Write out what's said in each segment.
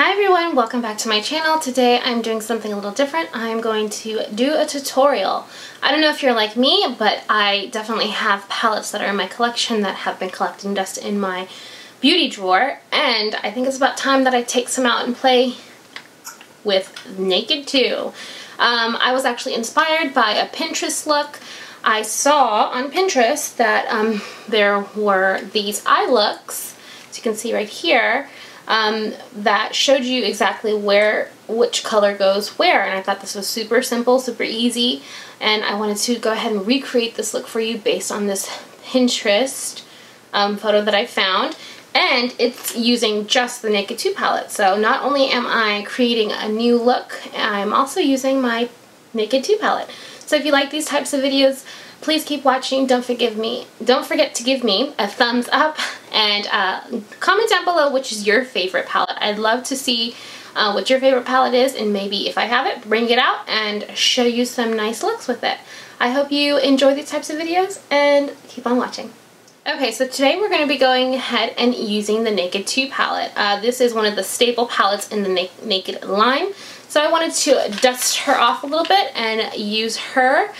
Hi everyone, welcome back to my channel. Today I'm doing something a little different. I'm going to do a tutorial. I don't know if you're like me, but I definitely have palettes that are in my collection that have been collecting dust in my beauty drawer, and I think it's about time that I take some out and play with Naked 2. I was actually inspired by a Pinterest look. I saw on Pinterest that there were these eye looks, as you can see right here, that showed you exactly which color goes where, and I thought this was super simple, super easy, and I wanted to go ahead and recreate this look for you based on this Pinterest photo that I found. And it's using just the Naked 2 palette. So not only am I creating a new look, I'm also using my Naked 2 palette. So if you like these types of videos, please keep watching. Don't forget to give me a thumbs up and comment down below which is your favorite palette. I'd love to see what your favorite palette is, and maybe if I have it, bring it out and show you some nice looks with it. I hope you enjoy these types of videos and keep on watching. Okay, so today we're going to be going ahead and using the Naked 2 palette. This is one of the staple palettes in the Naked line. So I wanted to dust her off a little bit and use her.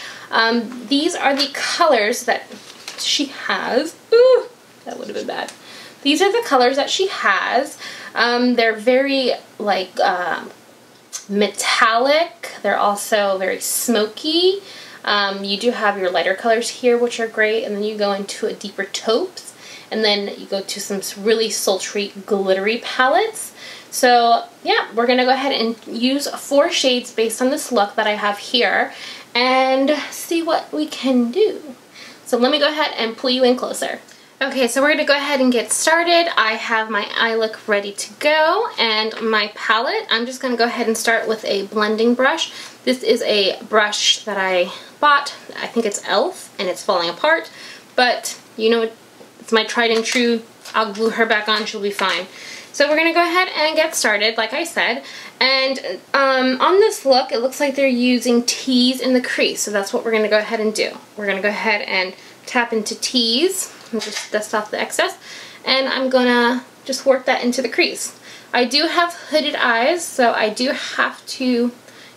These are the colors that she has. Ooh, that would have been bad. These are the colors that she has. They're very like metallic. They're also very smoky. You do have your lighter colors here, which are great, and then you go into a deeper taupes, and then you go to some really sultry, glittery palettes. So yeah, we're gonna go ahead and use 4 shades based on this look that I have here and see what we can do. So let me go ahead and pull you in closer. Okay, so we're gonna go ahead and get started. I have my eye look ready to go, and my palette, I'm just gonna go ahead and start with a blending brush. This is a brush that I bought. I think it's e.l.f. and it's falling apart, but you know, it's my tried and true. I'll glue her back on, she'll be fine. So we're gonna go ahead and get started, like I said. And on this look, it looks like they're using tease in the crease, so that's what we're gonna go ahead and do. We're gonna go ahead and tap into tease and just dust off the excess, and I'm gonna just work that into the crease. I do have hooded eyes, so I do have to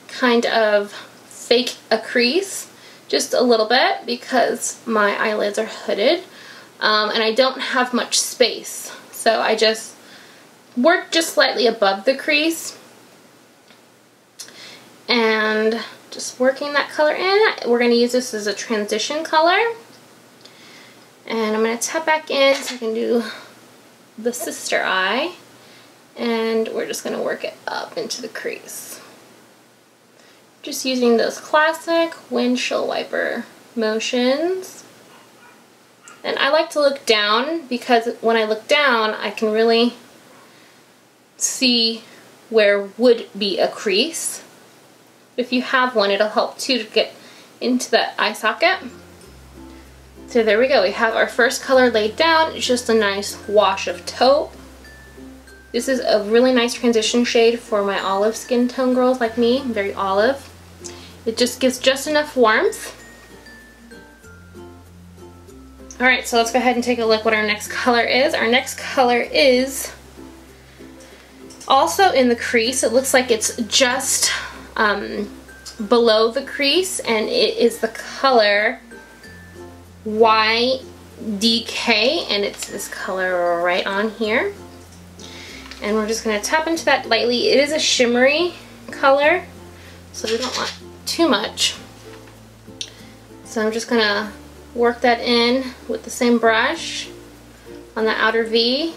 kind of fake a crease just a little bit because my eyelids are hooded, and I don't have much space, so I just work just slightly above the crease and just working that color in. We're going to use this as a transition color, and I'm going to tap back in so I can do the sister eye, and we're just going to work it up into the crease. Just using those classic windshield wiper motions. And I like to look down because when I look down, I can really see where would be a crease. If you have one, it'll help too to get into that eye socket. So there we go, we have our first color laid down. It's just a nice wash of taupe. This is a really nice transition shade for my olive skin tone girls like me, very olive. It just gives just enough warmth. Alright, so let's go ahead and take a look what our next color is. Our next color is also in the crease. It looks like it's just below the crease, and it is the color YDK, and it's this color right on here. And we're just going to tap into that lightly. It is a shimmery color, so we don't want too much. So I'm just going to work that in with the same brush on the outer V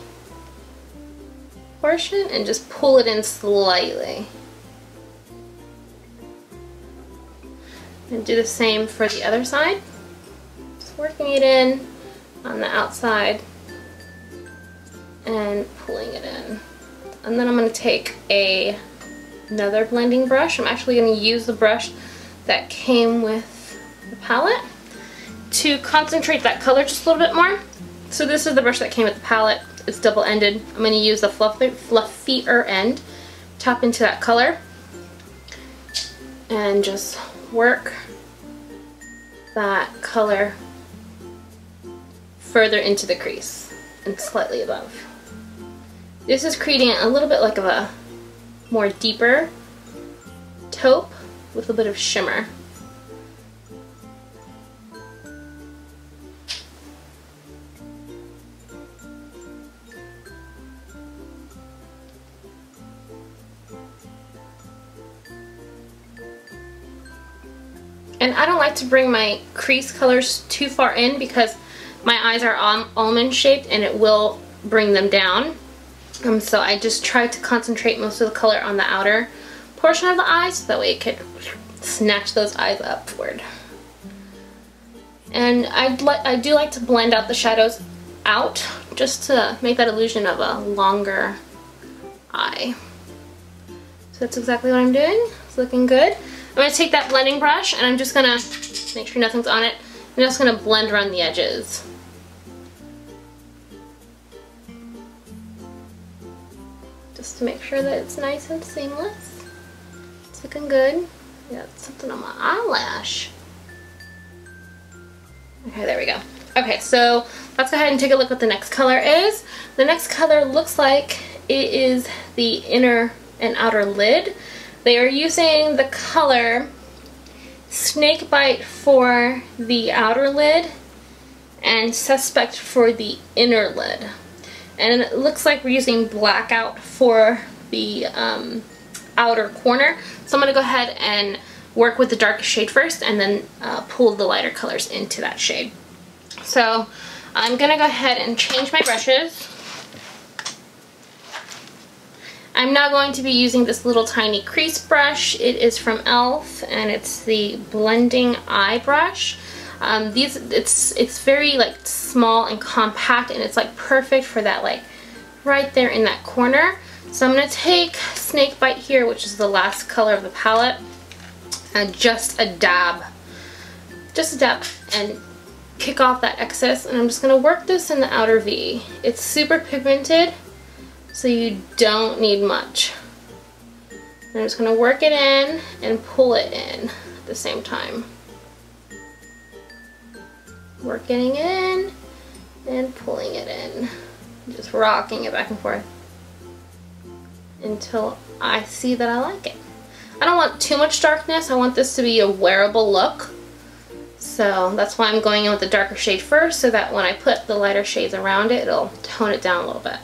portion and just pull it in slightly. And do the same for the other side. Just working it in on the outside and pulling it in. And then I'm going to take another blending brush. I'm actually going to use the brush that came with the palette to concentrate that color just a little bit more. So this is the brush that came with the palette. It's double-ended. I'm going to use the fluffier end, tap into that color, and just work that color further into the crease and slightly above. This is creating a little bit like of a more deeper taupe with a bit of shimmer. And I don't like to bring my crease colors too far in because my eyes are almond shaped and it will bring them down. So I just try to concentrate most of the color on the outer portion of the eye so that way it could snatch those eyes upward. And I do like to blend out the shadows out just to make that illusion of a longer eye. So that's exactly what I'm doing. It's looking good. I'm going to take that blending brush and I'm just going to make sure nothing's on it. I'm just going to blend around the edges. Just to make sure that it's nice and seamless. It's looking good. Got something on my eyelash. Okay, there we go. Okay, so let's go ahead and take a look what the next color is. The next color looks like it is the inner and outer lid. They are using the color Snakebite for the outer lid and Suspect for the inner lid. And it looks like we're using Blackout for the outer corner. So I'm going to go ahead and work with the darkest shade first and then pull the lighter colors into that shade. So I'm going to go ahead and change my brushes. I'm now going to be using this little tiny crease brush. It is from e.l.f. and it's the blending eye brush. It's very like small and compact and it's like perfect for that like right there in that corner. So I'm going to take Snakebite here, which is the last color of the palette, and just a dab and kick off that excess, and I'm just going to work this in the outer V. It's super pigmented, so you don't need much. I'm just going to work it in and pull it in at the same time. Working it in and pulling it in. Just rocking it back and forth until I see that I like it. I don't want too much darkness. I want this to be a wearable look. So that's why I'm going in with the darker shade first, so that when I put the lighter shades around it, it'll tone it down a little bit.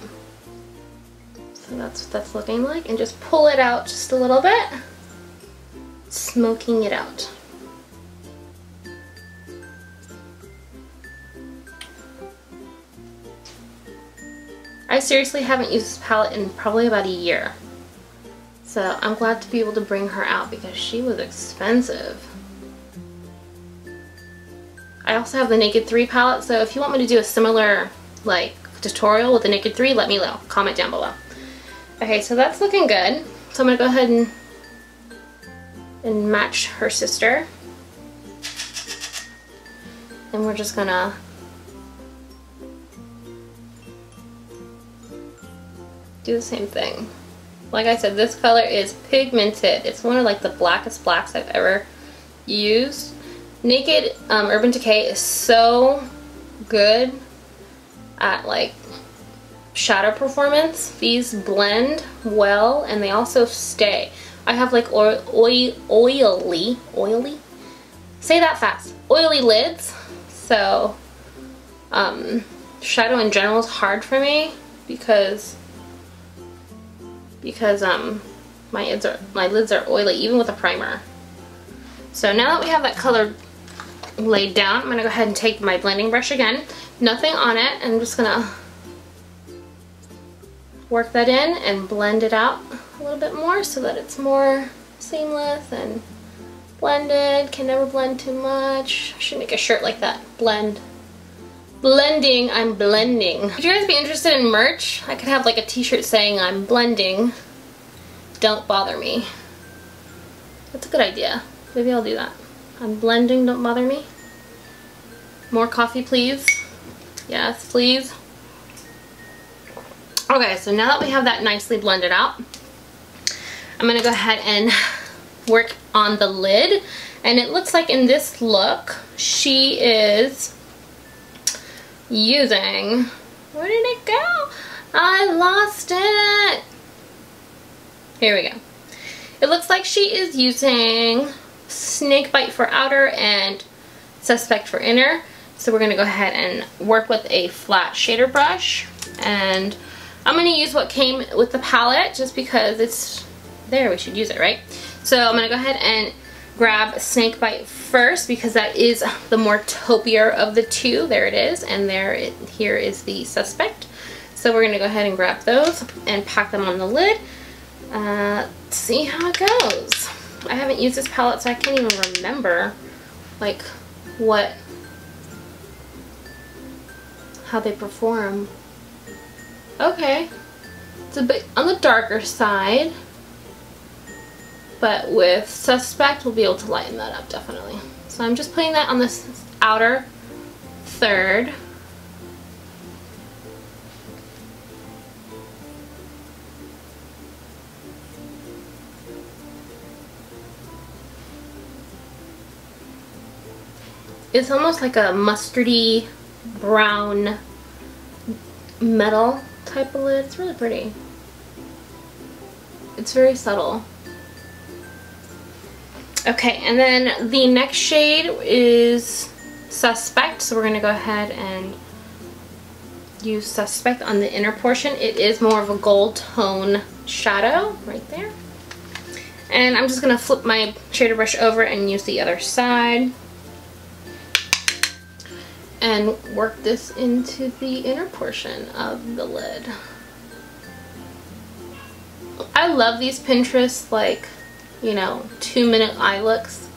So that's what that's looking like. And just pull it out just a little bit. Smoking it out. I seriously haven't used this palette in probably about a year. So I'm glad to be able to bring her out because she was expensive. I also have the Naked 3 palette, so if you want me to do a similar like tutorial with the Naked 3, let me know. Comment down below. Okay, so that's looking good. So I'm going to go ahead and match her sister. And we're just going to do the same thing. Like I said, this color is pigmented. It's one of like the blackest blacks I've ever used. Naked Urban Decay is so good at like shadow performance. These blend well and they also stay. I have like oily, say that fast, oily lids. So shadow in general is hard for me because my lids are oily even with a primer. So now that we have that color laid down, I'm going to go ahead and take my blending brush again. Nothing on it, and I'm just going to work that in and blend it out a little bit more so that it's more seamless and blended. Can never blend too much. I should make a shirt like that. Blending, I'm blending. Would you guys be interested in merch? I could have like a t-shirt saying I'm blending, don't bother me. That's a good idea. Maybe I'll do that. I'm blending, don't bother me. More coffee, please. Yes, please. Okay, so now that we have that nicely blended out, I'm going to go ahead and work on the lid. And it looks like in this look, she is using, where did it go? I lost it. Here we go. It looks like she is using Snakebite for outer and Suspect for inner. So we're going to go ahead and work with a flat shader brush. And I'm going to use what came with the palette just because it's there. We should use it, right? So I'm going to go ahead and grab Snakebite first because that is the more taupier of the two. There it is. And here is the Suspect. So we're going to go ahead and grab those and pack them on the lid. See how it goes. I haven't used this palette, so I can't even remember like how they perform. Okay, it's a bit on the darker side, but with Suspect we'll be able to lighten that up definitely. So I'm just putting that on this outer third. It's almost like a mustardy brown metal type of lid. It's really pretty. It's very subtle. Okay, and then the next shade is Suspect, so we're going to go ahead and use Suspect on the inner portion. It is more of a gold tone shadow right there. And I'm just going to flip my shader brush over and use the other side and work this into the inner portion of the lid. I love these Pinterest, like, you know, 2-minute eye looks.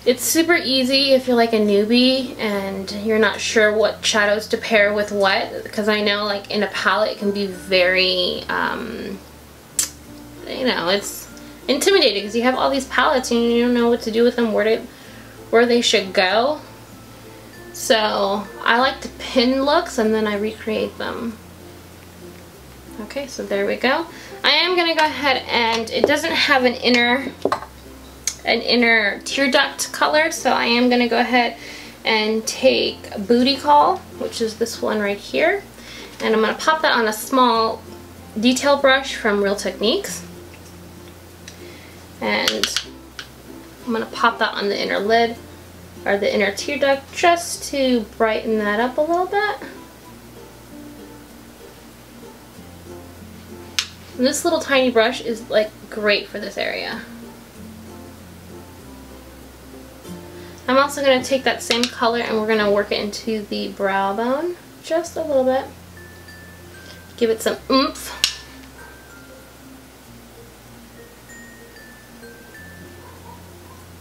It's super easy if you're like a newbie and you're not sure what shadows to pair with what, because I know like in a palette it can be very, you know, it's intimidating because you have all these palettes and you don't know what to do with them, where they should go. So I like to pin looks and then I recreate them. Okay, so there we go. I am going to go ahead and it doesn't have an inner tear duct color, so I am going to go ahead and take Booty Call, which is this one right here, and I'm going to pop that on a small detail brush from Real Techniques, and I'm going to pop that on the inner lid or the inner tear duct just to brighten that up a little bit. And this little tiny brush is like great for this area. I'm also going to take that same color and we're going to work it into the brow bone just a little bit. Give it some oomph.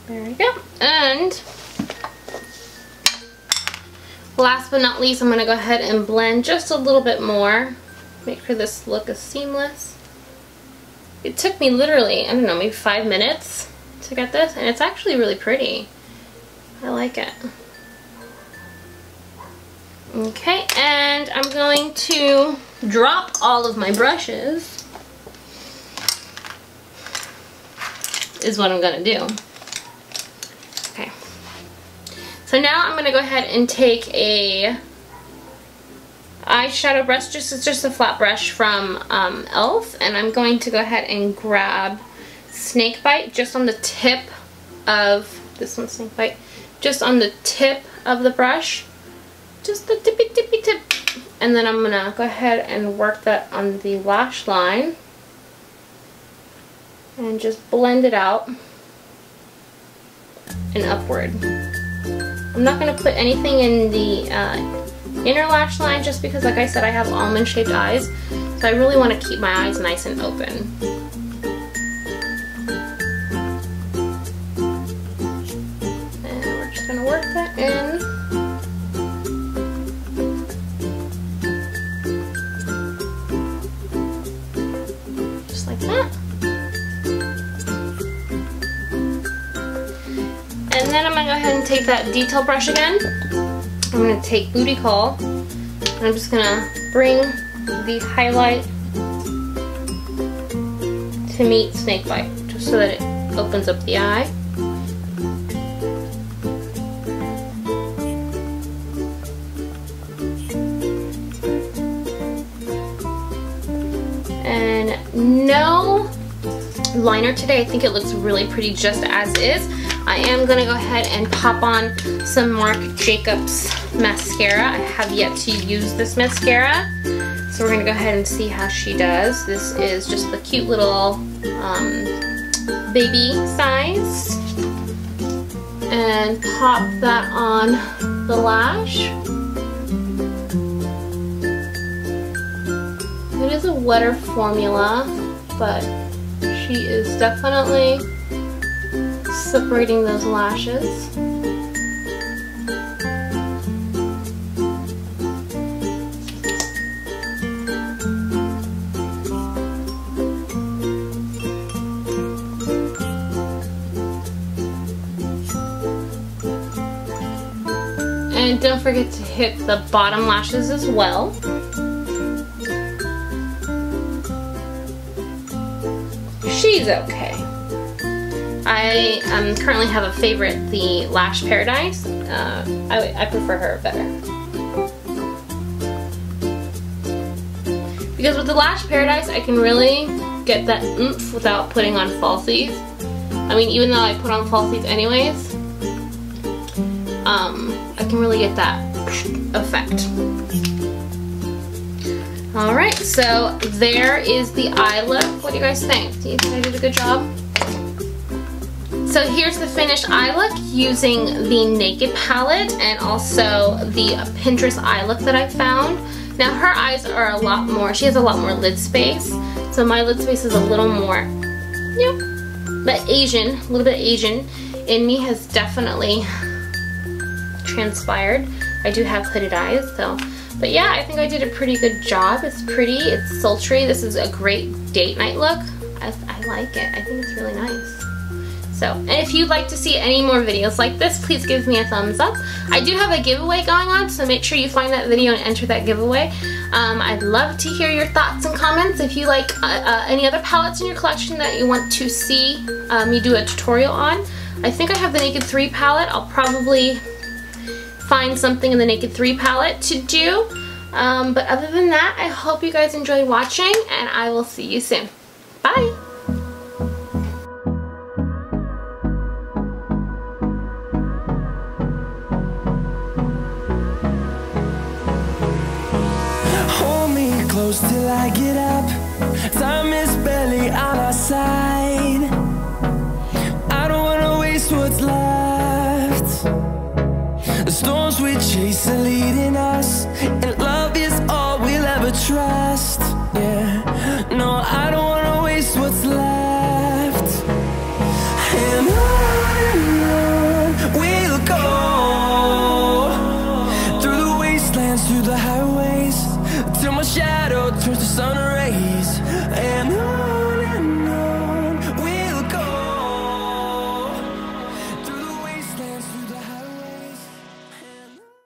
There we go. And last but not least, I'm going to go ahead and blend just a little bit more. Make sure this look is seamless. It took me literally, I don't know, maybe 5 minutes to get this, and it's actually really pretty. I like it. Okay, and I'm going to drop all of my brushes, is what I'm going to do. Okay. So now I'm going to go ahead and take a eyeshadow brush, it's just a flat brush from e.l.f. and I'm going to go ahead and grab Snakebite just on the tip of, this one's Snakebite, just on the tip of the brush, just the tippy tip, and then I'm going to go ahead and work that on the lash line and just blend it out and upward. I'm not going to put anything in the inner lash line just because, like I said, I have almond shaped eyes, so I really want to keep my eyes nice and open. And we're just going to work that in. Just like that. And then I'm going to go ahead and take that detail brush again. I'm going to take Booty Call, and I'm just going to bring the highlight to meet Snakebite, just so that it opens up the eye. And no liner today. I think it looks really pretty just as is. I am gonna go ahead and pop on some Marc Jacobs mascara. I have yet to use this mascara, so we're gonna go ahead and see how she does. This is just the cute little baby size, and pop that on the lash. It is a wetter formula, but she is definitely separating those lashes. And don't forget to hit the bottom lashes as well. She's okay. I currently have a favorite, the Lash Paradise. I prefer her better. Because with the Lash Paradise, I can really get that oomph without putting on falsies. I mean, even though I put on falsies anyways, I can really get that effect. Alright, so there is the eye look. What do you guys think? Do you think I did a good job? So here's the finished eye look using the Naked palette and also the Pinterest eye look that I found. Now her eyes are a lot more, she has a lot more lid space. So my lid space is a little more, you know, but Asian, a little bit Asian in me has definitely transpired. I do have hooded eyes, so. But yeah, I think I did a pretty good job. It's pretty, it's sultry. This is a great date night look. I like it. I think it's really nice. So, and if you'd like to see any more videos like this, please give me a thumbs up. I do have a giveaway going on, so make sure you find that video and enter that giveaway. I'd love to hear your thoughts and comments. If you like any other palettes in your collection that you want to see me do a tutorial on. I think I have the Naked 3 palette. I'll probably find something in the Naked 3 palette to do. But other than that, I hope you guys enjoy watching, and I will see you soon. Bye! Hold me close till I get up. Time is barely on our side. I don't wanna waste what's left. The storms we chase are leading us, and love is all we'll ever trust. Yeah, no, I don't wanna waste what's left. And on we'll go, through the wastelands, through the highways, till my shadow turns to sun rays.